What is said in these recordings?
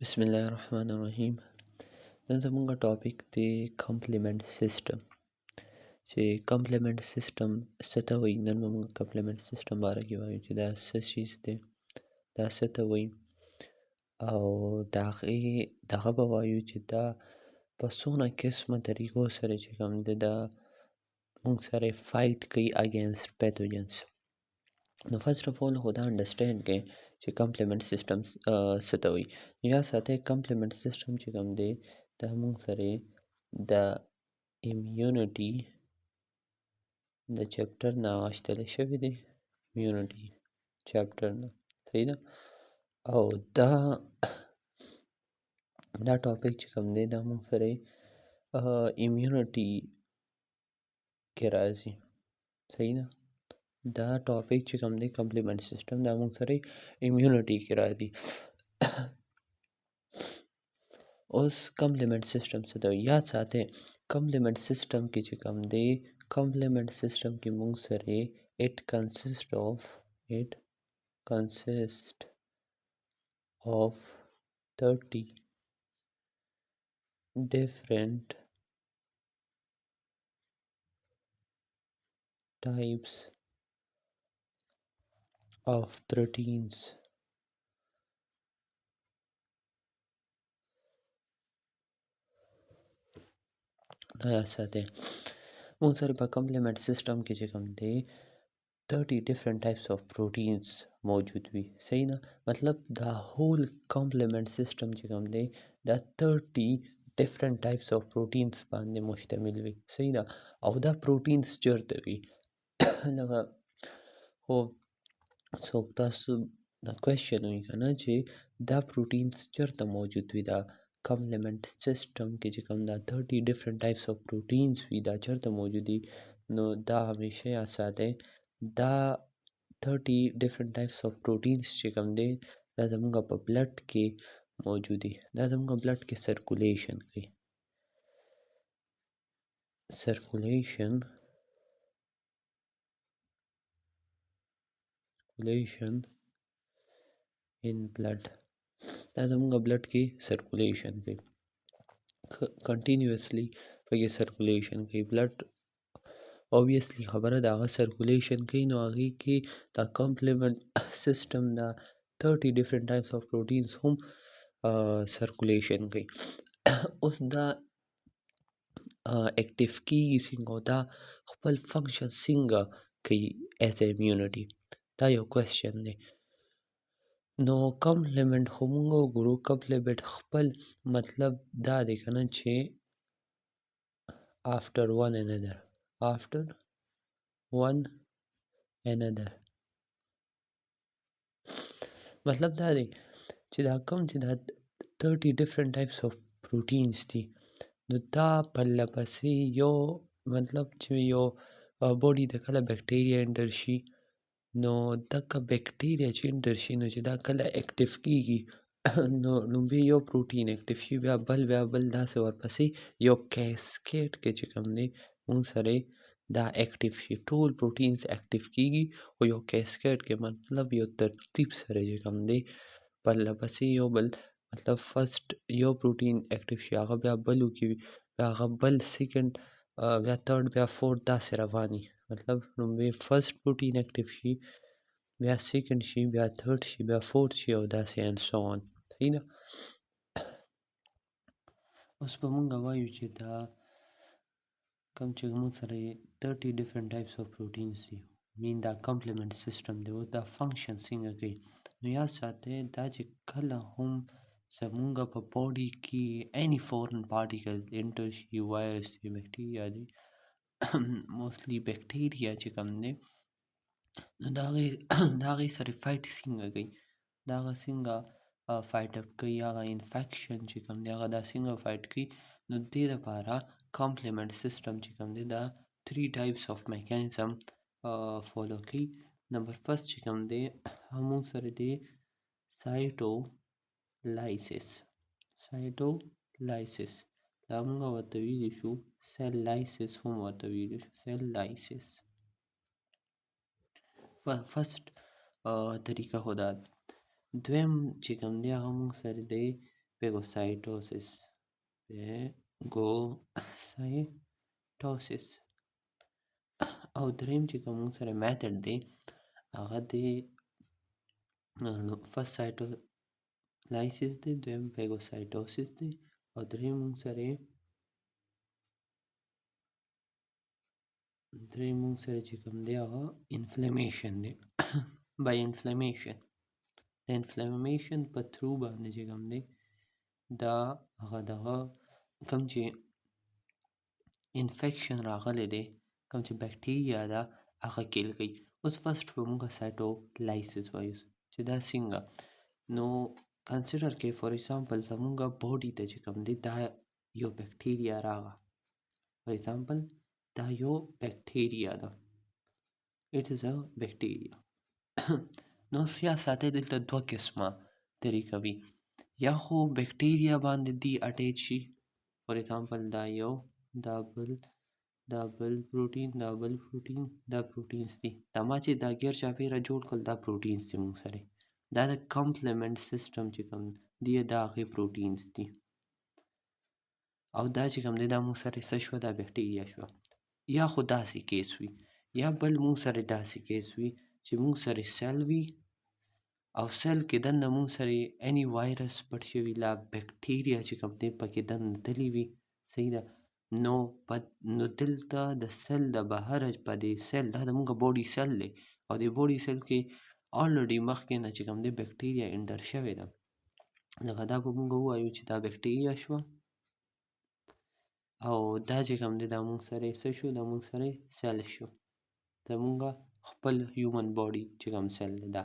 बिस्मिल्लाहिर्रहमानिर्रहीम। नन زمونږ ټاپک دی کمپلیمنٹ سیسټم چې کمپلیمنٹ سیسټم څه ته وایي. نن به موږ کمپلیمنٹ سیسټم باره کې وایو چې دا څه چیز دی، دا څه ته وایي، او د هغې دغه به وایو چې دا په څونه قسمه طریقو سره چې کوم دی دا موږ سره فایټ کوي اګینسټ پیتوجنس. نو فرسٹ آف آل خو دا انډرسټینډ کړئ چې کمپلیمنٹ سیسټم څه ته وایي. یا ساتئ کمپلیمنٹ سیسټم چې کوم دی دا موږ سره د امیونټي د چپټر نه اخیستلی شوی دی، امیونټي چپټر نه، صحیح ده. او دا ټاپک چې کوم دی دا موږ سره امیونټي کې راځي، صحیح ده. دا ټاپک چې کوم دی کمپلیمنٹ سیسټم دا موږ سره امیونټي کې راځي. اوس کمپلیمنٹ سیسټم څه ته وایي یاد ساتئ. کمپلیمنٹ سیسټم کې چې کوم دی کمپلیمنٹ سیسټم کې موږ سره it consists of 30 different types of proteins. دا یاد ساتئ. موږ سره په کمپلیمنٹ سیسټم کې چې کوم دی 30 different types of proteins موجود وي، صحیح نه. مطلب دا هول کمپلیمنٹ سیسټم چې کوم دی دا 30 different types of proteins باندې مشتمل وي، صحیح ده. او دا پروټینز چیرته وي لکه خو څوک تاسو دا کوېشن وي که نه چې دا پروټینز چیرته موجود وي. دا کمپلیمنٹ سیسټم کې چې کوم دا 30 different types of proteins وي دا چیرته موجود وي. نو دا همیشه یاد ساتئ دا 30 different types of proteins چې کوم دی دا زموږ په بلډ کې موجود دي. دا زموږ بلډ کې سرکولیشن کوي، سرکولیشن in blood. دا زموږ بلډ کې سرکولیشن کوي، کنټینیوسلی پکې سرکولیشن کوي. بلډ اوبویسلی خبره ده هغه سرکولیشن کوي، نو هغې کې دا کمپلیمنٹ سیسټم دا 30 different types of proteins هم سرکولیشن کوي. اوس دا اکټیو کیږي څنګه او دا خپل فنکشن څنګه کوي ایز امیونټي، دا یو کوېشن دی. نو کمپلیمنٹ خو موږ وګورو. کمپلیمنٹ خپل مطلب دا دی که نه چې after one another مطلب دا دی چې دا کوم چې دا 30 different types of proteins دي نو دا پرله پسې یو مطلب چې یو باډي ته کله بکټیریا انټر شي نو دغه بکټیریا چې انټر شي نو چې دا کله اکټیو کیږي نو لومبي یو پروټین اکټیو شي بیا بل داسې ورپسې یو کیسکیټ کې چې کوم دی مونږ سره دا اکټیو شي. ټول پروټینز اکټیو کیږي او یو کیسکیټ کې مطلب یو ترتیب سره چې کوم دی پرله پسې یو بل مطلب فرسٹ یو پروټین اکټیو شي هغه بیا بل وکړي بیا هغه بل سیکنډ بیا تھرډ بیا فورث داسې رواني. مطلب لومبي فرسٹ پروټین اکټیو شي بیا سیکنډ شي بیا تھرډ شي بیا فورث شي او داسې اینډ سو آن، صحیح ده. اوس به مونږ وایو چې دا کوم چې موږ سره 30 different types of proteins دي مین دا کمپلیمنٹ سیسټم دی او دا فنکشن څنګه کوي. نو یاد ساتئ دا چې کله هم زمونږ په باډي کې any foreign particle انټر شي، وایرس دی، بکټیریا دی، موستلی بکټیریا چې کوم دی نو د هغې سره فایټ څنګه کوي، د هغه څنګه فایټ اپ کوي، هغه انفیکشن چې کوم دی هغه دا څنګه فایټ کوي. نو دې دپاره کمپلیمنٹ سیسټم چې کوم دی دا 3 types of mechanism فالو کوي. نمبر فرست چې کوم دی موږ سره دی سایټولایسس دا موږ ورته ویلی شو سیل لایسس هم ورته ویلی شو سیل لایسس. فرست طریقه خو دا دویم چې کوم دی هغه موږ سره دی phagocytosis phagocytosis او دریم چې کوم سره میتھډ دی هغه دی فرست سایټولایسیس دی دویم پیگوسایټوسیس دی او دریم مونږ سره چې کوم دی هغه انفلمیشن دی بای انفلمیشن د انفلمیشن په تھرو باندې چې کوم دی دا هغه دغه کوم چې انفیکشن راغلی دی کوم چې بیکټیریا ده هغه کیل کوي اوس فرست به مونږ سایټولایسیس وایو چې دا څنګه نو کنسیډر کې فار ایگزامپل زمونږ باډي ته چې کوم دی دا یو بیکټیریا راغله فار ایگزامپل دا یو بیکټیریا ده اټ از ا بیکټیریا نو سیاسته دلته دوه قسمه طریقه وي یا خو بیکټیریا باندې دی اٹیچ شي فار ایگزامپل دا یو دا بل پروټین دا پروټینز دي دا ما چې دا غیر چاپیره جوړ کړل دا پروټینز دي مونږ سره دا د کمپلیمنٹ سیستم چې کوم دی دا هغې پروټینز دي او دا چې کوم دی دا مونږ سره څه شوه دا بیکټیریا شوه یا خو داسې کیس وي یا بل مونږ سره داسې کیس وي چې مونږ سره سیل وي او سیل کې دننه مونږ سره اني وایرس پټ شوي لا بیکټیریا چې کوم دی پکې دننه تللی وي صحیح ده نو دلته د سیل د بهره په دې سیل دا د مونږ باډي سیل دی او د باډي سیل کې آلریډي مخکې نه چې کوم دی بیکټیریا انټر شوې ده لکه دا به مونږ ووایو چې دا بیکټیریا شوه او دا چې کوم دی دا مونږ سره څه شو دا مونږ سره سیل شو زمونږ خپل هیومن باډي چې کوم سیل دی دا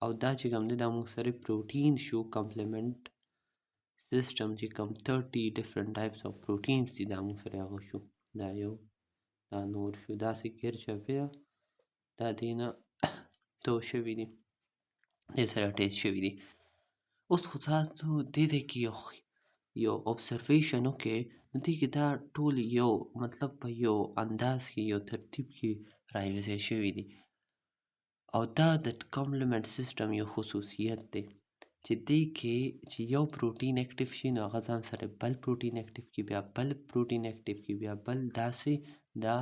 او دا چې کوم دی دا مونږ سره پروټین شو کمپلیمنٹ سیستم چې کوم 30 ډیفرنٹ ټایپس اف پروټینز دي دا مونږ سره هغه شو دا یو دا نور شو داسې ګیر چاپیره دا دې نه تو شوي دي دې سره اټیچ شوي دي اوس خو تاسو دې کې یو observation وکړئ نو دې کې دا ټول یو مطلب په یو انداز کې یو ترتیب کې راویځای شوي دي او دا د کمپلیمنٹ سیستم یو خصوصیت دی چې دې کې چې یو پروټین اکټیو شي نو هغه ځان سره بل پروټین اکټیو کړي بیا بل پروټین اکټیو کړي بیا بل داسې دا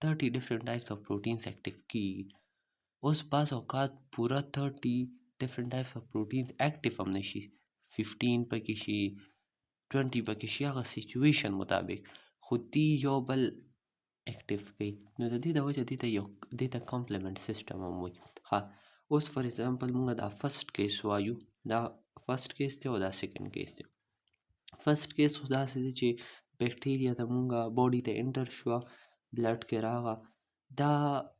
30 ډیفرنٹ ټایپس اف پروټینز اکټیو کیږي اوس بعض اوقات پوره 30 ډیفرنٹ ټایپس اف پروټینز اکټیو هم نه شي 15 پکې شي 20 پکې شي هغه سچویشن مطابق خو دې یو بل اکټیو کوي نو د دې د وجه دې ته کمپلیمنٹ سیستم هم وایي ها اوس فار ایگزامپل مونږ دا فرست کیس وایو دا فرست کیس دی او دا سیکنډ کیس دی فرست کیس خو داسې دی چې بیکټیریا د مونږ باډي ته انټر شوه بلډ کې راغله دا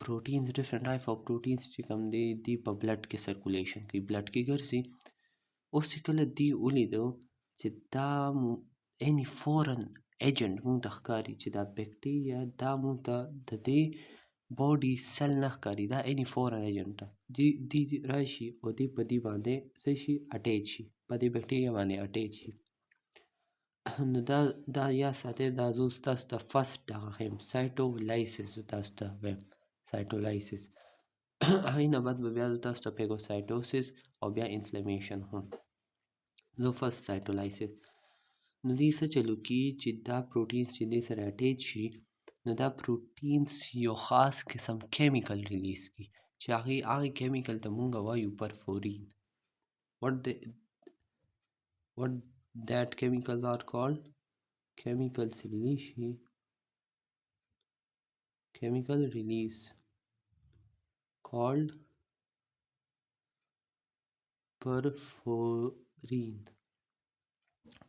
پروټینز ډیفرنٹ ټایپ اف پروټینز چې کوم دی دی په بلډ کې سرکولیشن کوي بلډ کې ګرځي اوس چې کله دی ولیدو چې دا اني فورن ایجنټ مونږ ته ښکاري چې دا بیکټیریا دا مونږ ته د دې باډي سیل نه ښکاري دا اني فورن ایجنټ دی راشي او دی په دې باندې څه شي اټیچ شي په دې بیکټیریا باندې اټیچ شي نو دا یا ساتئ دا زه تاسو ته فرست دغه ښیم سایټولایسیس تاسو ته وایم سایټولایسیس هغې نه بعد به بیا زه تاسو ته پیګوسایټوسیس او بیا انفلمیشن هم زه فرست سایټولایسیس نو دې څه چلو کي چې دا پروټین چې دې سره اټیچ شي نو دا پروټینز یو خاص قسم کیمیکل ریلیز کړي چې هغې کیمیکل ته مونږ وایو پرفورین what that chemicals are called chemicals release chemical release called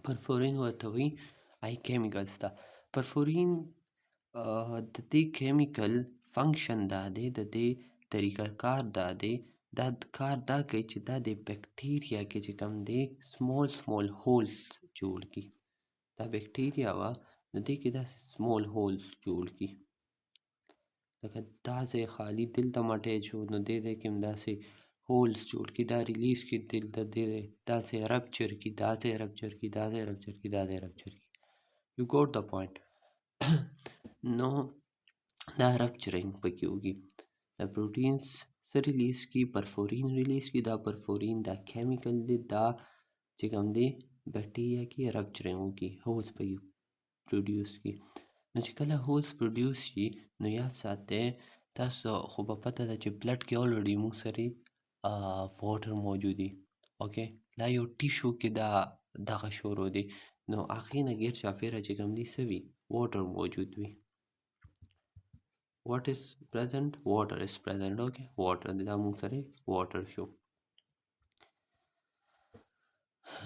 perforin ورته وایي ای کیمیکلز ته پرفورین د دې کیمیکل فنکشن دا دی د دې طریقه کار دا دی دا کار دا کوي چې دا د بیکټیریا کې چې کوم دی سمول هولز جوړ کړي دا بیکټیریا وه نو دې کې داسې سمول هولز جوړ کړي لکه دا ځای خالي دلته اټیچ شو نو دې ځای کې هم داسې هولز جوړ کړي دا ریلیز کړي دلته دا ځای رپچر کړي دا ځای رپچر کړي دا ځای رپچر کړي دا ځای رپچر کړي یو ګوټ د پوینټ نو دا رپچرینګ پکې وږي دا پروټینز څه ریلیز کړي پرفورین ریلیز کړي دا پرفورین دا کیمیکل دی دا چې کوم دی بیکټیریا کې رپچرینګ وکړي، هولز پکې پروډیوس کړي. نو چې کله هولز پروډیوس شي نو یاد ساتئ تاسو خو به پته ده چې بلډ کې الریډي موږ سره واټر موجود دي. اوکې دا یو ټیشو کې دا دغه شروع دی نو هغې نه ګیر چاپېره چې کوم دي څه وي واټر موجود وي. what is present water is present. okay water دا موږ سره واټر شو.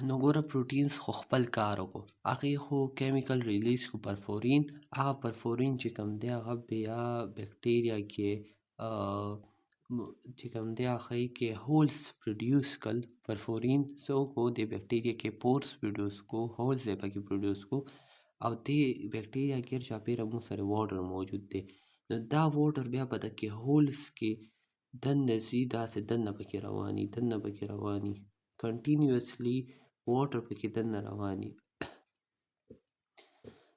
نو ګوره پروټینز خو خپل کار وکړو، هغې خو کیمیکل ریلیز کو پرفورین. هغه پرفورین چې کوم دی هغه بیا بیکټیریا کې چې کوم دی هغې کې هولز پروډیوس کړل. پرفورین څه وکړو د بیکټیریا کې پورس پروډیوس کو، هولز یې پکې پروډیوس کو او دې بیکټیریا کې چاپېره موږ سره واټر موجود دی. نو دا واټر بیا په دغه هولز کې دننه ځي، داسې دننه پکې رواني دننه پکې رواني کنټینیوسلی واټر پکې دننه رواني.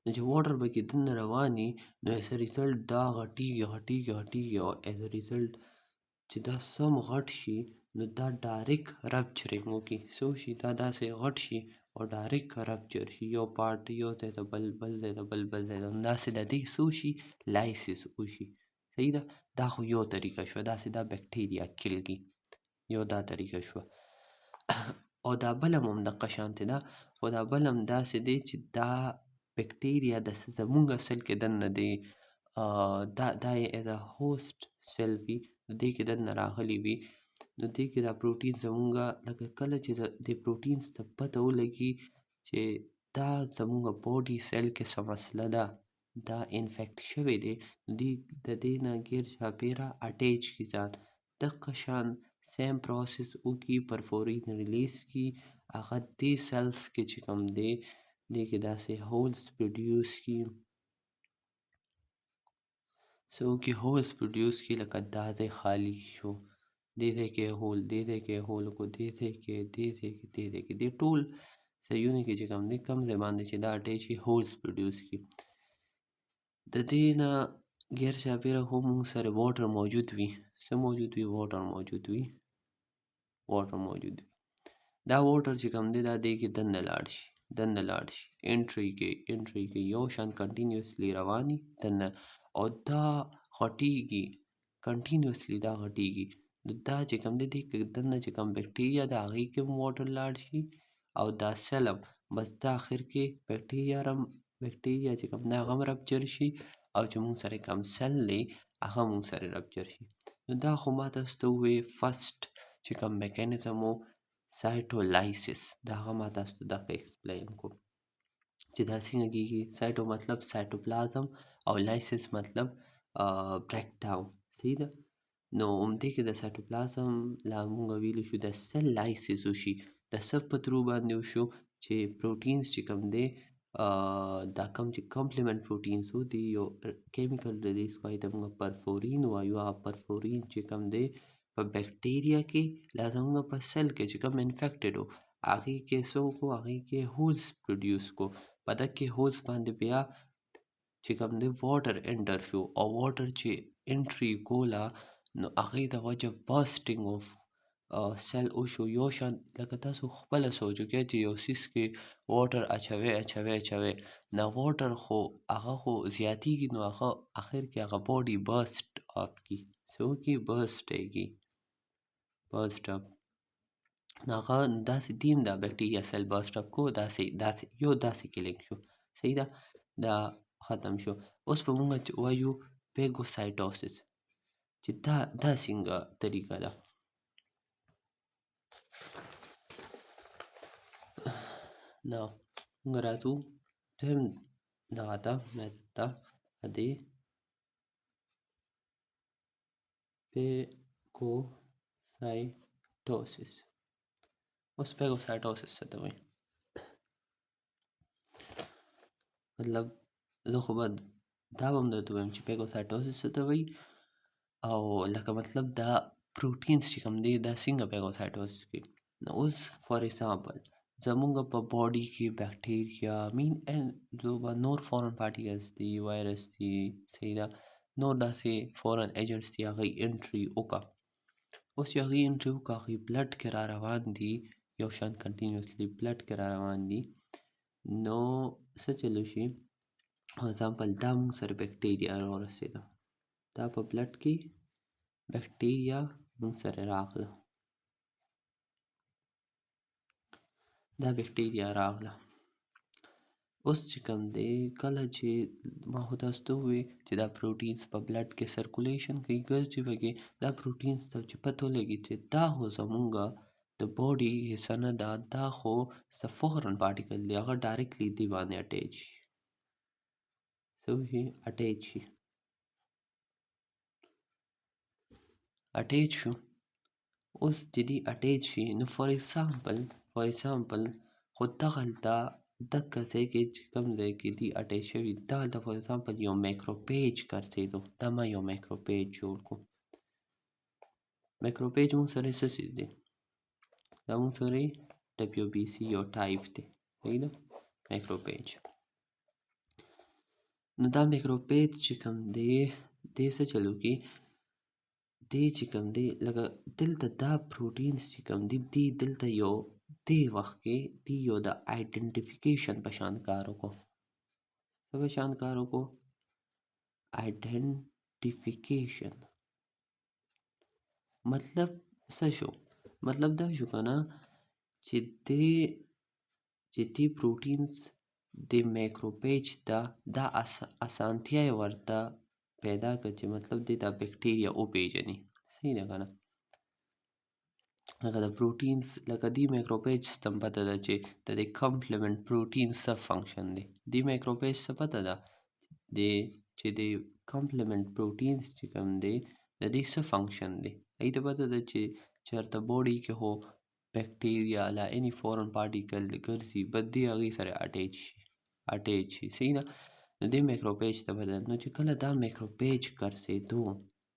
نو چې واټر پکې دننه رواني نو ایز ا ریزلټ دا غټیږي غټیږي غټیږي او ایز ا ریزلټ چې دا سم غټ شي نو دا ډایرکټ رپچرینګ وکړي. څه وشي دا داسې غټ شي او ډایرکټ رپچر شي، یو پارټ یو ځای ته بل بل ځای ته بل بل ځای ته همداسې د دې څه وشي لایسیس وشي. صحیح ده، دا خو یو طریقه شوه، داسې دا بیکټیریا کیل کړي، یو دا طریقه شوه. او دا بل هم همدغه شانتې ده، خو دا بل هم داسې دی چې دا بیکټیریا د زمونږ سیل کې دننه دی دا یې ایز ا هوسټ سیل وي، نو دې کې دننه راغلی وي. نو دې کې دا پروټین زمونږ لکه کله چې د پروټینز ته پته ولګي چې دا زمونږ باډي سیل کې څه مسله ده، دا انفیکټ شوی دی، نو دې د دې نه ګیر چاپېره اټیچ کړي ځان. دغه شان سیم پروسس وکړي، پرفورین ریلیز کړي، هغه دې سیلز کې چې کوم دی دې کې داسې هولز پروډیوس کړي، څه وکړي هولز پروډیوس کړي، لکه دا ځای خالی شو، دې ځای کې هول، دې ځای کې هول کو، دې ځای کې دې ځای کې دې ځای کې دې ټول ځایونه کې چې کوم دی کم ځای باندې چې دا اټیچ کړي هولز پروډیوس کړي. د دې نه ګیر چاپېره هم موږ سره واټر موجود وي. څه موجود وي؟ واټر موجود وي، واټر موجود وي. دا واټر چې کوم دی دا دې کې دننه لاړ شي دننه لاړ شي انټري کې یو شان کنټینیوسلی رواني دننه او دا غټیږي کنټینیوسلی دا غټیږي. نو دا چې کوم دی دې کې دننه چې کوم بیکټیریا د هغې کې هم واټر لاړ شي او دا سیل هم بس دا آخر کې بیکټیریا چې کوم دی هغه هم رپچر شي او چې موږ سره کوم سیل دی هغه موږ سره رپچر شي. نو دا خو ما تاسو ته ووایې فسټ چې کوم میکانیزم و سایټولایسیس، دا هغه ما تاسو ته دغه ایکسپلین کوم چې دا څنګه کېږي. سایټو مطلب سایټوپلازم او لایسیس مطلب بریک ډاون. صحیح ده، نو همدې کې د سایټوپلازم لا موږ ویلی شو د سیل لایسیس وشي، د څه په ترو باندې وشو چې پروټینز چې کوم دی دا کوم چې کمپلیمنٹ پروټینز وو دی یو کیمیکل ریلیز کوي د موږ پرفورین وایو. هغه پرفورین چې کوم دی په بیکټیریا کې لازم په سیل کې چې کوم انفیکټډ وو هغې کې څه وکړو هغې کې هولز پروډیوس کو، په دغې هولز باندې بیا چې کوم دی واټر انټر شو او واټر چې انټري کوله نو هغې د وجه باسټینګ آف سیل وشو. یو شان لکه تاسو خپله سوچ وکړئ چې یو څیز کې واټر اچوئ نو واټر خو هغه خو زیاتیږي نو هغه اخر کې هغه باډي برسټ اپ کړي، څه وکړي برسټ یې کړي برسټ اپ. نو هغه داسې دیم دا بیکټیریا سیل برسټ اپ کو داسې یو داسې کلیک شو. صحیح ده، دا ختم شو. اوس به مونږ وایو پیګوسایټوسس چې دا څنګه طریقه ده. نو مونږ راځو دویم دغه ته میتود ته د پیګوسایټوسس. اوس پیګوسایټوسس څه ته وایي؟ مطلب زه خو به دا به هم درته ووایم چې پیګوسایټوسس څه ته وایي او لکه مطلب دا پروټینز چې کوم دی دا څنګه پیګوسایټوسس کوي. نو اوس فار ایگزامپل زمونږ په باډي کې بیکټیریا جو به نور فورن پارټیکلز دي، وایرس دي، صحیح ده، نور داسې فورن ایجنټس دي هغوی انټري وکړه. اوس چې هغوی انټري وکړه هغوی بلډ کې را روان دي یو شان کنټینیوسلی بلډ کې را روان دي نو څه چلو شي فار اگزامپل دا مونږ سره بکټیریا راورسېده دا په بلډ کې بکټیریا مونږ سره راغله دا بکټیریا راغله اوس چې کوم دی کله چې ما خو تاسو ته وویل چې دا پروټینز په بلډ کې سرکولیشن کوي ګرځي پکې دا پروټینز ته چې پته ولګي چې دا خو زمونږه د باډي حصه نه ده دا خو څه فورن پارټیکل دی هغه ډایرکټلی دې باندې اټیچ شي څه وشي اټیچ شي اټیچ شو اوس چې دې اټیچ شي نو فار ایگزامپل خو دغلته دغه ځای کې چې کوم ځای کې دې اټیچ شوي دغلته فار ایگزامپل یو مایکروپیج ګرځېدو دا ما یو مایکروپیج جوړ کړو مایکروپیج مونږ سره څه څیز دی دا مونږ سره WBC یو ټایپ دی صحیح ده مایکروپیج نو دا مایکروپیج چې کوم دی دې څه چلو کې دې چې کوم دی لکه دلته دا پروټینز چې کوم دی دې دلته یو دې وخت کې دې یو د آیډنټیفیکیشن په شان کار وکړو څه په شان کار وکړو آیډنټیفیکیشن مطلب څه شو مطلب دا شو که نه چې دې پروټینز د مایکروپیج ته دا اسانتیا یې ورته پیدا کړه چې مطلب دې دا بکټیریا وپیژني صحیح ده که نه لکه د پروټینز لکه دې مایکروپیج ته هم پته ده چې د دې کمپلیمنټ پروټین څه فنکشن دی دې مایکروپیج ته پته ده چې د کمپلیمنټ پروټینز چې کوم دی د دې څه فنکشن دی هغې ته پته ده چې چېرته باډي کې خو بکټیریا لا اني فورن پارټیکل ګرځي بد دې هغې سره اټیچ شي صحیح ده نو دې مایکروپیج ته پته ده نو چې کله دا مایکروپیج ګرځېدو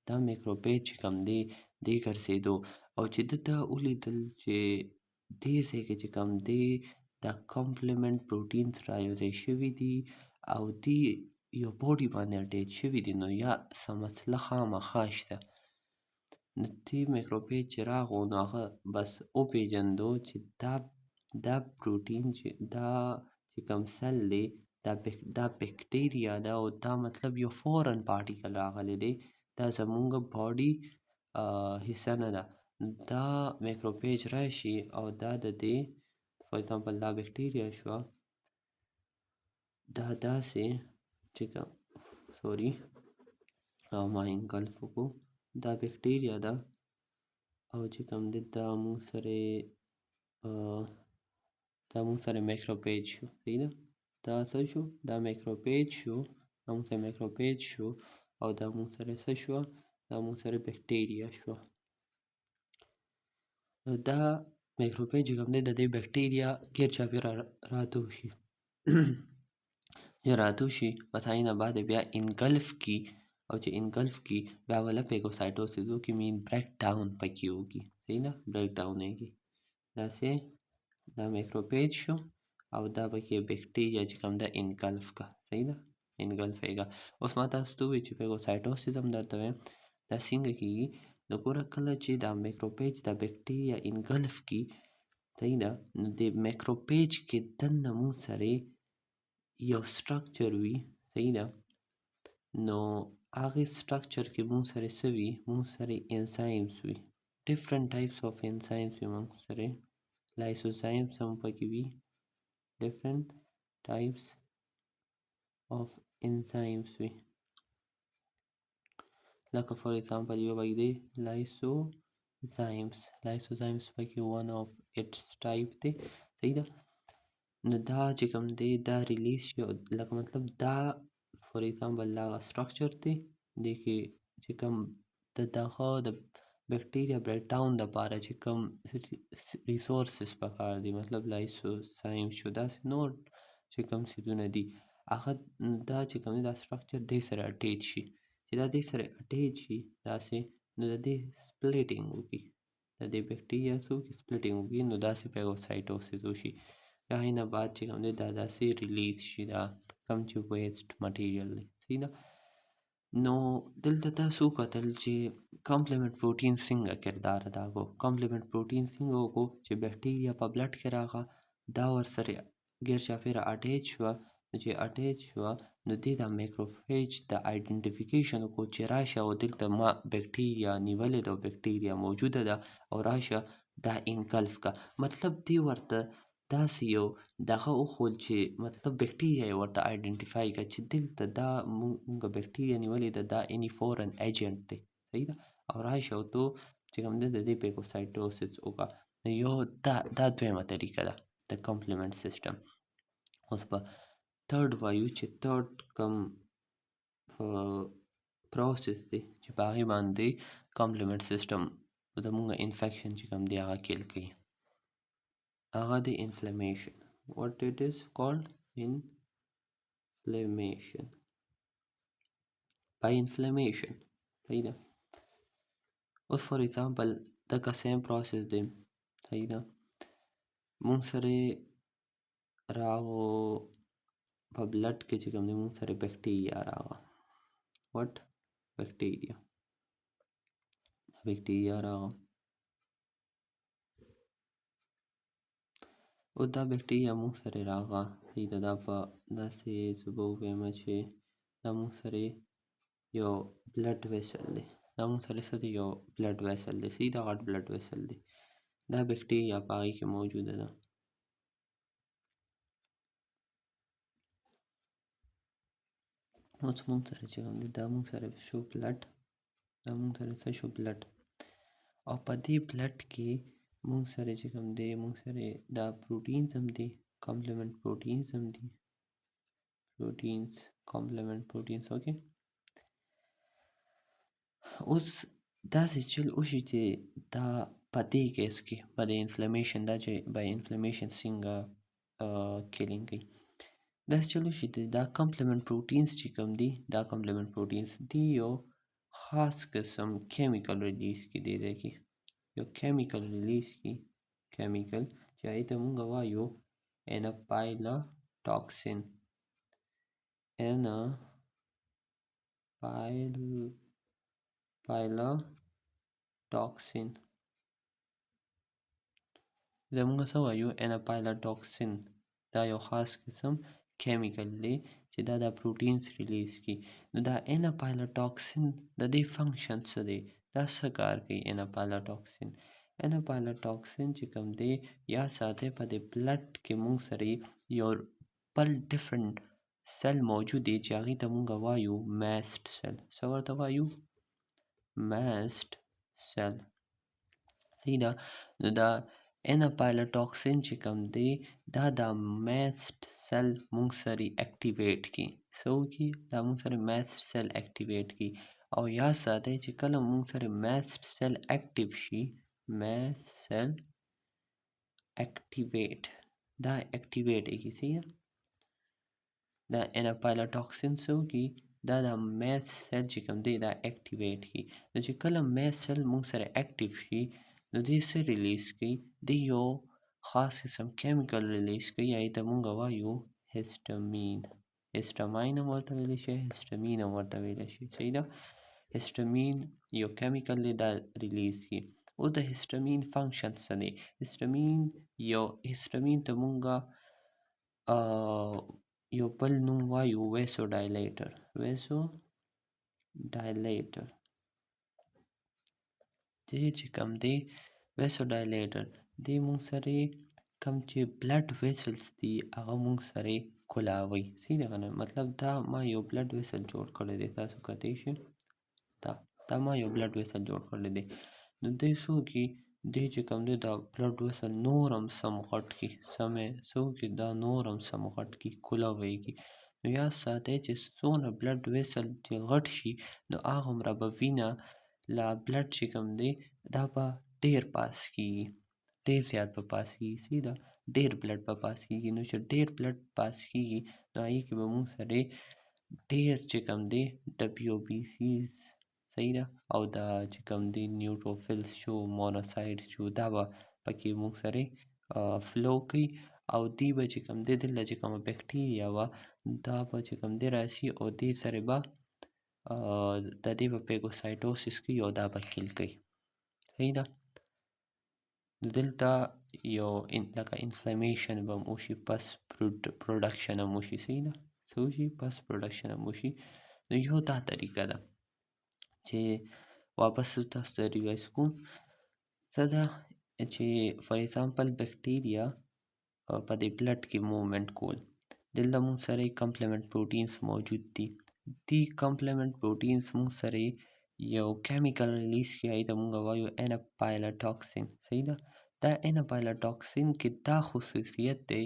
دا مایکروپیج چې کوم دی دې ګرځېدو او چې ده ته ولیدل چې دې ځای کې چې کوم دی دا کمپلیمنټ پروټینز را یوځای شوي دي او دې یو باډي باندې اټیچ شوي دي نو یا څه مسله خامخا شته نو دې مایکروپیج چې راغو نو هغه بس وپېژندو چې دا پروټین چې دا چې کوم سل دی دا بکټیریا ده او دا مطلب یو فورن پارټیکل راغلی دی دا زمونږ باډي حصه نه ده دا مایکروپیج راشي او دا د دې فار ایگزامپل دا بکټیریا شوه دا داسې چې کوم سوري ما انګلف وکړو دا بکټیریا ده او چې کوم دی دا مونږ سره مایکروپیج شو صحیح ده دا څه شو دا مایکروپیج شو دا مونږ سره مایکروپیج شو او دا مونږ سره څه شوه دا مونږ سره بکټیریا شوه دا مایکروپیج چې کوم دی د دې بکټیریا ګیر چاپېره راتاو شي چې راتاو شي بس هغې نه بعد بیا انګلف کي او چې انګلف کي بیا وله پیګوسایټوسس وکړي مین بریک ډاون پکې وکړي صحیح ده بریک ډاون یې کړي داسې دا مایکروپیج شو او دا پکې بکټیریا چې کوم ده انګلف کا صحیح ده انګلف یې کا اوس ما تاسو ته وویل چې پیګوسایټوسس هم درته وایم دا څنګه کېږي نو ګوره کله چې دا مایکروپیج دا بکټیریا انګلف کي صحیح ده نو د مایکروپیج کې دننه مونږ سره یو سټرکچر وي صحیح ده نو هغې سټرکچر کې مونږ سره څه وي مونږ سره انزایمز وي ډفرنټ ټایپس آف انزایمز وي مونږ سره لایسوزایمز هم پکې وي ډفرنټ ټایپس آف انزایمز وي لکه فار ایگزامپل یو پکې دی لایسوزایمز پکې ون آف اټس ټایپ دی صحیح ده نو دا چې کوم دی دا ریلیز شي لکه مطلب دا فار ایگزامپل دا سټرکچر دی دې کې چې کوم د دغه د بکټیریا بریک ډاون دپاره چې کوم ریسورسز پکار دي مطلب لایسوزایم شو داسې نور چې کوم څیزونه دي هغه دا چې کوم دی دا سټرکچر دې سره اټیچ شي چې دا دې سره اټیچ شي داسې نو د دې سپلیټینګ وکړي د دې بکټیریا څه وکړي سپلیټینګ وکړي نو داسې پیګوسایټوسس وشي د هغې نه بعد چې کوم دی دا داسې ریلیز شي دا کوم چې ویسټ مټیریل دی صحیح ده نو دلته تاسو وکتل چې کمپلیمنٹ پروټین څنګه کردار ادا کو کمپلیمنٹ پروټین څنګه وکړو چې بکټیریا په بلډ کې راغله دا ورسره غیر چاپیره اټیچ شوه نو چې اټیچ شوه نو دې د مایکروفیج د آیډنټیفیکیشن وکړو چې راشه او دلته ما بکټیریا نیولې ده بکټیریا موجوده ده او راشه دا انکلف کا مطلب دی ورته داسې یو دغه وښود چې مطلب بکټیریا یې ورته آیډنټیفای کړه چې دلته دا مونږ بکټیریا نیولې ده دا اني فورن ایجنټ دی صحیح ده او راشه او تو چې کوم دی د دې پیګوسایټوسس وکړه نو یو دا دویمه طریقه ده د کمپلیمنٹ سیسټم اوس په تھرډ وایو چې تھرډ کوم پروسس دی چې په هغې باندې کمپلیمنٹ سیسټم زمونږ انفیکشن چې کوم دی هغه کیل کوي هغه د انفلمیشن what it is called inflammation by inflammation صحیح ده اوس فار ایگزامپل دغه سیم پروسس دی صحیح ده مونږ سره راغو په بلډ کې چې کوم دی مونږ سره بکټیریا راغله what بکټیریا راغله او دا بکټیریا مونږ سره راغله صحیح ده دا په داسې زه به ووایم چې دا مونږ سره یو بلډ ویسل دی دا مونږ سره څه دی یو بلډ ویسل دی صحیح ده غټ بلډ ویسل دی دا بکټیریا په هغې کې موجوده ده اوس مونږ سره چې کوم دی دا مونږ سره شو بلډ دا مونږ سره څه شو بلډ او په دې بلډ کې مونږ سره چې کوم دی مونږ سره دا پروټینز هم دي کمپلیمنٹ پروټینز هم دي کمپلیمنٹ پروټینز اوکې اوس داسې چل وشي چې دا په دې کیس کې په د انفلمیشن دا چې بای انفلمیشن څنګه کیلینګ کوي داسې چل وشي چې دا کمپلیمنٹ پروټینز چې کوم دي دا کمپلیمنٹ پروټینز دي یو خاص قسم کیمیکل ریلیز کی دی ځای کې یو کیمیکل ریلیز کی کیمیکل چې هغې ته مونږ وایو اناپایلاټاکسین اناپایلاټاکسین زمونږ څه وایو اناپایلاټاکسین دا یو خاص قسم کیمیکل دی چې دا پروټینز ریلیز کی نو دا اناپایلاټاکسین د دې فنکشن څه دی دا څه کار کوي اناپایلاټاکسین چې کوم دی یا ساتي په دې بلډ کې مونږ سره یو بل ډفرنٹ سیل موجود دی چې هغې ته مونږ وایو میسټ سیل څه ورته وایو میسټ سیل صحیح ده نو دا اناپایلاټاکسین چې کوم دی دا میسټ سیل مونږ سره اکټیویټ کی څه وکړي دا مونږ سره میسټ سیل اکټیویټ کی او یاد ساتئ چې کله مونږ سره میسټ سیل اکټیو شي میسټ سیل اکټیویټ دا اکټیویټ کیږي صحیح ده دا اناپایلاټاکسین څه وکړي دا میسټ سیل چې کوم دی دا اکټیویټ کی نو چې کله میسټ سیل مونږ سره اکټیو شي نو دې څه ریلیز کوي د یو خاص قسم کیمیکل ریلیز کوي هغې ته مونږ وایو هسټامین هم ورته ویلی شي هسټامین هم ورته ویلی شي صحیح ده هسټامین یو کیمیکل دی دا ریلیز کی او د هسټامین فنکشن څه دی هسټامین ته مونږه یو بل نوم وایو ویسو ډایلیټر دی چې کوم دی ویسو ډایلیټر دی مونږ سره کوم چې بلډ ویسلز دي هغه مونږ سره کولاوي صحیح ده که نه مطلب دا ما یو بلډ ویسل جوړ کړی دی تاسو کتی شئ دا ما یو بلډ ویسل جوړ کړی دی نو دی څه وکړي دی چې کوم دی دا بلډ ویسل نور هم سم غټ کړي څه وکړي دا نور هم سم غټ کړي کولاوی کړي نو یاد ساتئ چې څومره بلډ ویسل چې غټ شي نو هغومره به وینه لا بلډ چې کوم دی دا به ډیر پاس کیږي ډیر زیات به پاس کیږي صحیح ده ډیر بلډ به پاس کیږي نو چې ډیر بلډ پاس کیږي نو هغې کې به مونږ سره ډیر چې کوم دی WBCs صحیح ده او دا چې کوم دی نیوټروفیلز شو مونوسایټس شو دا به پکې مونږ سره فلو کوي او دی به چې کوم دی دلته چې کومه بکټیریا وه دا به چې کوم دی راسي او دې سره به د دې په پیګوسایټوسس کې یو دا به کیل کوي. صحیح ده. نو دلته یو لکه انفلمیشن به هم وشي، پس پروډکشن هم وشي. صحیح ده، څه وشي؟ پس پروډکشن هم وشي. نو یو دا طریقه ده چې واپس تاسو ته ریوایز کوم. څه ده چې فار ایگزامپل بکټیریا په دې بلډ کې موومنټ کول، دلته مونږ سره کمپلیمنٹ پروټینز موجود دي. دي کمپلیمنٹ پروټینز مونږ سره یو کیمیکل ریلیز کوي، ته مونږ وایو اناپایلوټاکسین. صحیح ده. دا اناپایلوټاکسین کې دا خصوصیت دی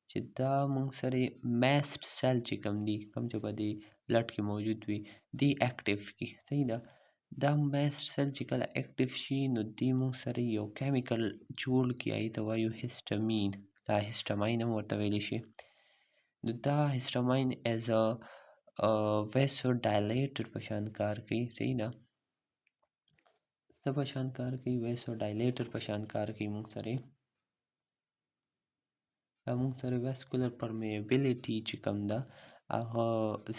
چې دا مونږ سره میسټ سیل چې کوم دي، کوم چې په دې بلډ کې موجود وي، دی اکټیو کی. صحیح ده. دا میسټ سیل چې کله اکټیو شي نو دی مونږ سره یو کیمیکل جوړ کیږي، ته وایو هیسټامین. دا هیسټامین هم ورته ویلی شي. نو دا هیسټامین ایز ا ویسو ډایلیټر په شان کار کوي. صحیح ده. څه په شان کار کوي؟ ویسو ډایلیټر په شان کار کوي. مونږ سره مونږ سره ویسکولر پرمیبیلیټي چې کوم ده هغه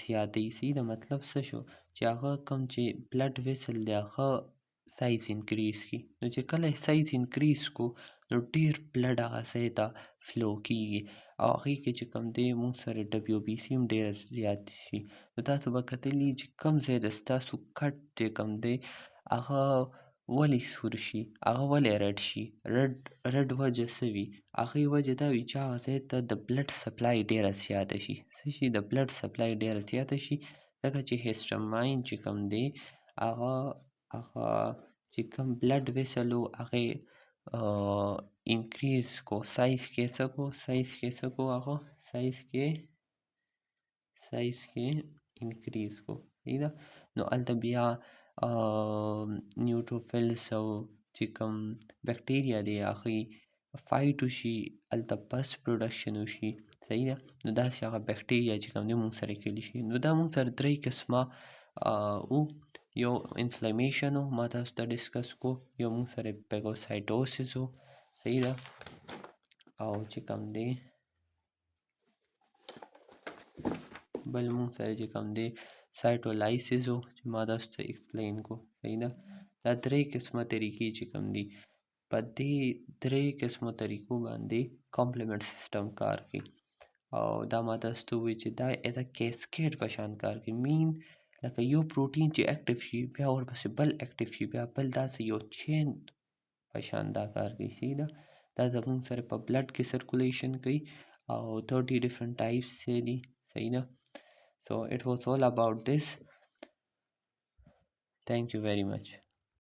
زیاتوي. صحیح ده. مطلب څه شو چې هغه کوم چې بلډ ویسل دی هغه سایز انکریز کی. نو چې کله سایز انکریز کو نو ډیر بلډ هغه ځای ته فلو کیږي، او هغې کې چې کوم دی مونږ سره ډبلیو بي سی هم ډیره زیات شي. نو تاسو به کتلي چې کوم ځای د ستاسو کټ چې کوم دی هغه ولې سور شي، هغه ولې رډ شي. رډ وجه څه وي؟ هغې وجه دا وي چې هغه ځای ته د بلډ سپلای ډیره زیاته شي. څه شي؟ د بلډ سپلای ډیره زیاته شي، ځکه چې هیسټامین چې کوم دی هغه چې کوم بلډ ویسل و هغې انکریز کو، سایز کې څه کو، هغه سایز کې انکریز کو. صحیح ده. نو هلته بیا نیوټروفیلس او چې کوم بکټیریا دی هغې فایټ وشي، هلته پس پروډکشن وشي. صحیح ده. نو داسې هغه بکټیریا چې کوم دی مونږ سره کیلی شي. نو دا مونږ سره درې قسمه او یو انفلمیشن و، ما تاسو ته ډسکس کو. یو مونږ سره پیګوسایټوسس و. صحیح ده. او چې کوم دی بل مونږ سره چې کوم دی سایټولایسس و، چې ما تاسو ته ایکسپلین کو. صحیح ده. دا درې قسمه طریقې چې کوم دي، په دې درې قسمو طریقو باندې کمپلیمنٹ سیسټم کار کوي. او دا ما تاسو ته ووایي چې دا ایز ا کیسکیډ په شان کار کوي. مین لکه یو پروټین چې اکټیو شي بیا ورپسې بل اکټیو شي، بیا بل، داسې یو چین په شان دا کار کوي. صحیح ده. دا زمونږ سره په بلډ کې سرکولیشن کوي او 30 ډفرنٹ ټایپس دي. صحیح ده. So it was all about this. Thank you very much.